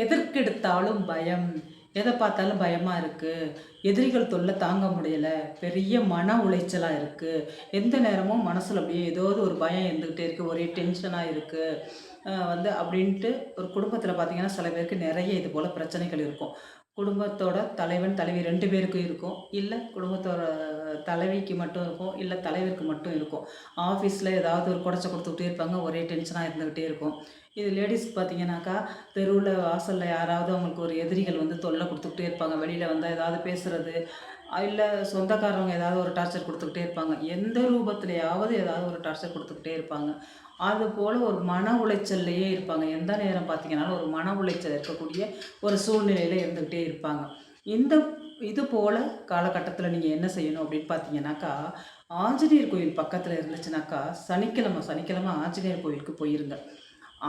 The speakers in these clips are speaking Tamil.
எதற்கெடுத்தாலும் பயம். எத பார்த்தாலும் பயமா இருக்கு. எதிரிகள் தொல்ல தாங்க முடியல. பெரிய மன உளைச்சலா இருக்கு. எந்த நேரமும் மனசுல அப்படியே ஏதாவது ஒரு பயம் இருந்துகிட்டே இருக்கு. ஒரே டென்ஷனா இருக்கு. அப்படின்ட்டு ஒரு குடும்பத்தில பார்த்தீங்கன்னா, சில பேருக்கு நெறைய இது போல பிரச்சனைகள் இருக்கும். குடும்பத்தோட தலைவன், தலைவி 2 பேருக்கும் இருக்கும். இல்ல குடும்பத்தோட தலைவிக்கு மட்டும் இருக்கும். இல்ல தலைவருக்கு மட்டும் இருக்கும். ஆஃபீஸ்ல ஏதாவது ஒரு கொடச்ச குடுத்துக்கிட்டே இருப்பாங்க. ஒரே டென்ஷனா இருந்துகிட்டே இருக்கும். இது லேடீஸ்க்கு பார்த்தீங்கன்னாக்கா, தெருவுல வாசல்ல யாராவது அவங்களுக்கு ஒரு எதிரிகள் வந்து தொல்ல குடுத்துக்கிட்டே இருப்பாங்க. வெளியில வந்தா ஏதாவது பேசுறது, இல்ல சொந்தக்காரவங்க ஏதாவது ஒரு டார்ச்சர் குடுத்துக்கிட்டே இருப்பாங்க. எந்த ரூபத்திலயாவது ஏதாவது ஒரு டார்ச்சர் குடுத்துக்கிட்டே இருப்பாங்க. அதுபோல ஒரு மன உளைச்சல்லயே இருப்பாங்க. எந்த நேரம் பார்த்தீங்கனாலும் ஒரு மன உளைச்சல் இருக்கக்கூடிய ஒரு சூழ்நிலையில இருந்துகிட்டே இருப்பாங்க. இந்த இது போல காலகட்டத்தில நீங்க என்ன செய்யணும் அப்படின்னு பார்த்தீங்கன்னாக்கா, ஆஞ்சநேயர் கோயில் பக்கத்தில இருந்துச்சுனாக்கா, சனிக்கிழமை சனிக்கிழமை ஆஞ்சநேயர் கோயிலுக்கு போயிருங்க.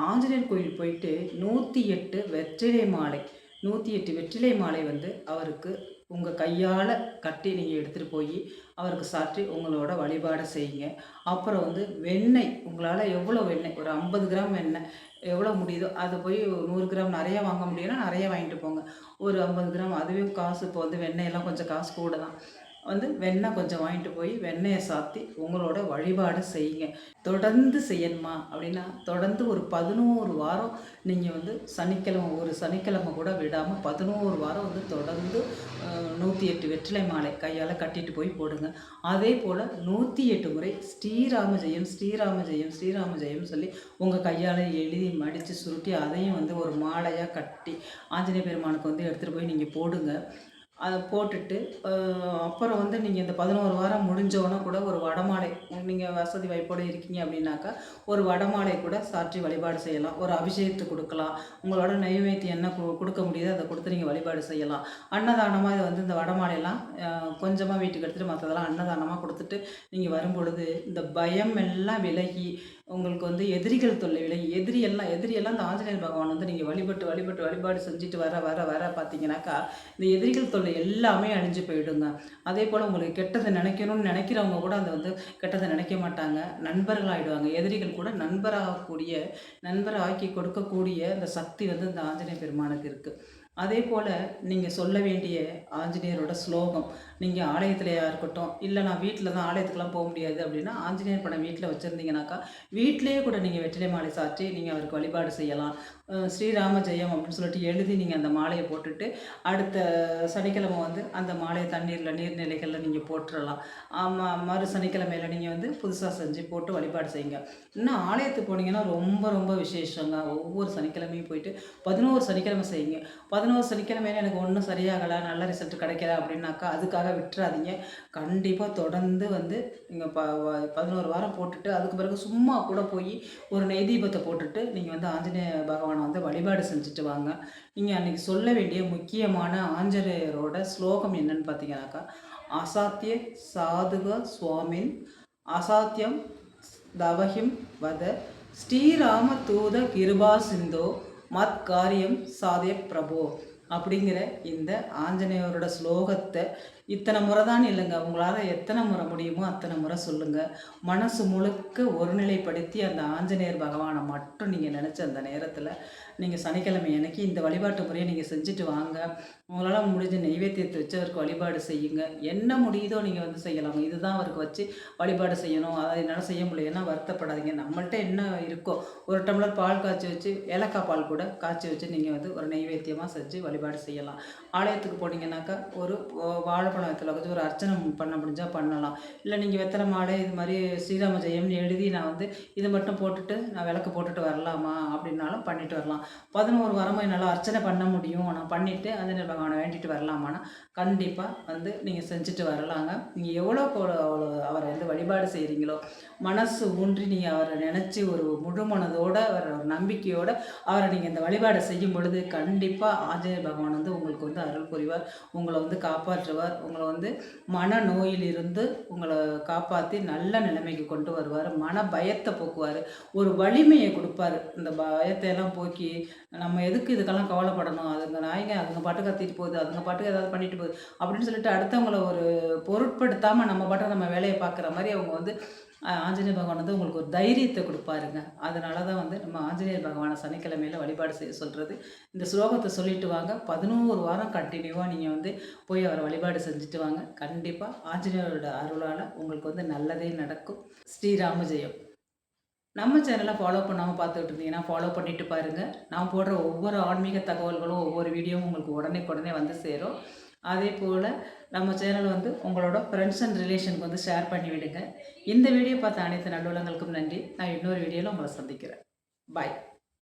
ஆஞ்சநேயர் கோயில் போயிட்டு 108 வெற்றிலை மாலை 108 வெற்றிலை மாலை வந்து அவருக்கு உங்க கையால கட்டி நீங்க எடுத்துட்டு போயி, அவருக்கு சாற்றி உங்களோட வழிபாட செய்யுங்க. அப்புறம் வந்து வெண்ணெய் உங்களால எவ்வளோ வெண்ணெய் ஒரு 50 கிராம் வெண்ணெய் எவ்வளோ முடியுதோ அத போய் 100 கிராம் நெறைய வாங்க முடியும்னா நெறைய வாங்கிட்டு போங்க. ஒரு 50 கிராம் அதுவே காசு இப்போ வந்து வெண்ணெயெல்லாம் கொஞ்சம் காசு கூட தான். வெண்ணெய் கொஞ்சம் வாங்கிட்டு போய் வெண்ணெய சாத்தி உங்களோட வழிபாட செய்யுங்க. தொடர்ந்து செய்யணுமா அப்படின்னா, தொடர்ந்து ஒரு 11 வாரம் நீங்க வந்து சனிக்கிழமை ஒரு சனிக்கிழமை கூட விடாம 11 வாரம் வந்து தொடர்ந்து 108 வெற்றிலை மாலை கையால கட்டிட்டு போய் போடுங்க. அதேபோல 108 முறை ஸ்ரீராம ஜெயம், ஸ்ரீராம ஜெயம், ஸ்ரீராம ஜெயம்னு சொல்லி உங்க கையால எழுதி மடிச்சு சுருட்டி அதையும் வந்து ஒரு மாலையா கட்டி ஆஞ்சநேய பெருமானுக்கு வந்து எடுத்துட்டு போய் நீங்க போடுங்க. அத போட்டுட்டு, அ அப்புறம் வந்து நீங்க இந்த 11 வாரம் முடிஞ்சோன கூட ஒரு வடமாலை நீங்க வசதி வாய்ப்போட இருக்கீங்க அப்படின்னாக்கா, ஒரு வடமாலை கூட சாற்றி வழிபாடு செய்யலாம். ஒரு அபிஷேகத்துக்கு குடுக்கலாம். உங்களோட நைவேத்தியம் என்ன குடுக்க முடியுதோ அத குடுத்து நீங்க வழிபாடு செய்யலாம். அன்னதானமா இத வந்து இந்த வடமாலைலாம் கொஞ்சமா வீட்டுக்கு எடுத்துட்டு மத்ததெல்லாம் அன்னதானமா குடுத்துட்டு, நீங்க வரும்பொழுது இந்த பயம் எல்லாம் விலகி, உங்களுக்கு வந்து எதிரிகள் தொல்லை விலகி எதிரியெல்லாம் இந்த ஆஞ்சநேயர் பகவான் வந்து நீங்க வழிபாடு செஞ்சுட்டு வர பார்த்தீங்கன்னாக்கா, இந்த எதிரிகள் தொல்லை எல்லாமே அழிஞ்சு போயிடுங்க. அதேபோல உங்களுக்கு கெட்டத நினைக்கணும்னு நினைக்கிறவங்க கூட அத வந்து கெட்டத நினைக்க மாட்டாங்க. நண்பர்களாயிடுவாங்க. எதிரிகள் கூட நண்பராக்கி கொடுக்கக்கூடிய அந்த சக்தி வந்து இந்த ஆஞ்சநேய பெருமானுக்கு இருக்கு. அதேபோல நீங்க சொல்ல வேண்டிய ஆஞ்சநேயரோட ஸ்லோகம், நீங்க ஆலயத்திலயா இருக்கட்டும், இல்ல நான் வீட்ல தான் ஆலயத்துக்குலாம் போ முடியாது அப்படின்னா, ஆஞ்சநேயர் படம் வீட்ல வச்சிருந்தீங்கனாக்கா, வீட்லயே கூட நீங்க வெற்றிலை மாலை சாற்றி நீங்க அவருக்கு வழிபாடு செய்யலாம். ஸ்ரீராம ஜெயம் அப்படின்னு சொல்லிட்டு எழுதி நீங்க அந்த மாலைய போட்டுட்டு, அடுத்த சனிக்கிழமை வந்து அந்த மாலைய நீர்நிலைகள்ல நீங்க போட்டுறலாம். ஆமா, மறு சனிக்கிழமையில நீங்க வந்து புதுசா செஞ்சு போட்டு வழிபாடு செய்யுங்க. இன்னும் ஆலயத்துக்கு போனீங்கன்னா ரொம்ப ரொம்ப விசேஷங்க. ஒவ்வொரு சனிக்கிழமையும் போயிட்டு 11 சனிக்கிழமை செய்யுங்க. 11 சனிக்கிழமையில எனக்கு ஒண்ணும் சரியாகல, நல்ல ரிசல்ட் கிடைக்கல அப்படின்னாக்கா, அதுக்காக விட்டுறாதீங்க. கண்டிப்பா தொடர்ந்து வந்து நீங்க 11 வாரம் போட்டுட்டு, அதுக்கு பிறகு சும்மா கூட போயி ஒரு நெய் தீபத்த போட்டுட்டு, நீங்க வந்து ஆஞ்சநேய பகவான வந்து வழிபாடு செஞ்சுட்டு வாங்க. நீங்க அன்னைக்கு சொல்ல வேண்டிய முக்கியமான ஆஞ்சநேயரோட ஸ்லோகம் என்னன்னு பார்த்தீங்கன்னாக்கா, "அசாத்திய சாதுவ சுவாமின் அசாத்தியம் தவஹிம் வத ஸ்ரீராம தூத கிருபா சிந்தோ மத் காரியம் சாதய பிரபோ." அப்படிங்கிற இந்த ஆஞ்சநேயரோட ஸ்லோகத்தை இத்தனை முறை தான் இல்லைங்க, உங்களால் எத்தனை முறை முடியுமோ அத்தனை முறை சொல்லுங்கள். மனசு முழுக்க ஒருநிலைப்படுத்தி அந்த ஆஞ்சநேயர் பகவானை மட்டும் நீங்கள் நினச்ச அந்த நேரத்தில் நீங்கள் சனிக்கிழமை அன்னைக்கு இந்த வழிபாட்டு முறையை நீங்கள் செஞ்சுட்டு வாங்க. உங்களால் முடிஞ்ச நெய்வேத்தியத்தை வச்சு அவருக்கு வழிபாடு செய்யுங்க. என்ன முடியுதோ நீங்கள் வந்து செய்யலாங்க. இதுதான் அவருக்கு வச்சு வழிபாடு செய்யணும், அதை என்னால் செய்ய முடியலைன்னா வருத்தப்படாதீங்க. நம்மள்ட்ட என்ன இருக்கோ ஒரு டம்ளர் பால் காய்ச்சி வச்சு, ஏலக்காய் பால் கூட காய்ச்சி வச்சு நீங்கள் வந்து ஒரு நெய்வேத்தியமாக செஞ்சு வழிபாடு செய்யலாம். ஆலயத்துக்கு போனீங்கன்னாக்கா ஒரு வாழைப்பழத்தில் வச்சு ஒரு அர்ச்சனை பண்ண முடிஞ்சால் பண்ணலாம். இல்லை நீங்கள் வெத்தலை மாலை இது மாதிரி ஸ்ரீராம ஜெயம்னு எழுதி நான் வந்து இதை மட்டும் போட்டுட்டு நான் விளக்கு போட்டுட்டு வரலாமா அப்படின்னாலும் பண்ணிட்டு வரலாம். 11 வாரமும் என்னால் அர்ச்சனை பண்ண முடியும், நான் பண்ணிவிட்டு ஆஞ்சநேயர் பகவானை வேண்டிட்டு வரலாமான்னா கண்டிப்பாக வந்து நீங்கள் செஞ்சுட்டு வரலாங்க. நீங்கள் எவ்வளோக்கு அவ்வளோ அவரை வந்து வழிபாடு செய்கிறீங்களோ, மனசு ஊன்றி நீங்கள் அவரை நினச்சி ஒரு முழு மனதோட ஒரு நம்பிக்கையோட அவரை நீங்கள் இந்த வழிபாடை செய்யும் பொழுது கண்டிப்பாக ஆஞ்சநேயர் பகவான் வந்து உங்களுக்கு வந்து அருள் புரிவார். உங்களை வந்து காப்பாற்றுவார். உங்களை வந்து மனநோயிலிருந்து உங்கள காப்பாத்தி நல்ல நிலைமைக்கு கொண்டு வருவாரு. மன பயத்த போக்குவாரு. ஒரு வலிமைய குடுப்பாரு. இந்த பயத்தையெல்லாம் போக்கி நம்ம எதுக்கு இதுக்கெல்லாம் கவலைப்படணும்? அதுங்க நாய்ங்க அதுங்க பாட்டுக்கு கத்திட்டு போகுது, அதுங்க பாட்டுக்கு ஏதாவது பண்ணிட்டு போகுது, அப்படின்னு சொல்லிட்டு அடுத்தவங்கள ஒரு பொருட்படுத்தாம நம்ம பாட்டுக்கு நம்ம வேலைய பார்க்குற மாரி அவங்க வந்து ஆஞ்சநேய பகவான் வந்து உங்களுக்கு ஒரு தைரியத்த குடுப்பாருங்க. அதனால தான் வந்து நம்ம ஆஞ்சநேயர் பகவான சனிக்கிழமையில வழிபாடு செய்ய சொல்றது. இந்த ஸ்லோகத்த சொல்லிட்டு வாங்க. 11 வாரம் கன்டினியூவா நீங்க வந்து போய் அவர வழிபாடு செஞ்சுட்டு வாங்க. கண்டிப்பா ஆஞ்சநேயரோட அருளால உங்களுக்கு வந்து நல்லதே நடக்கும். ஸ்ரீராம ஜெயம். நம்ம சேனல ஃபாலோ பண்ணாம பார்த்துட்டு இருந்தீங்கன்னா, ஃபாலோ பண்ணிட்டு பாருங்க. நான் போடுற ஒவ்வொரு ஆன்மீக தகவல்களும், ஒவ்வொரு வீடியோவும் உங்களுக்கு உடனே வந்து சேரும். அதேபோல நம்ம சேனல் வந்து உங்களோட ஃப்ரெண்ட்ஸ் அண்ட் ரிலேஷனுக்கு வந்து ஷேர் பண்ணி விடுங்க. இந்த வீடியோ பார்த்த அனைத்து நல்லுள்ளங்களுக்கும் நன்றி. நான் இன்னொரு வீடியோல உங்கள சந்திக்கிறேன். பாய்.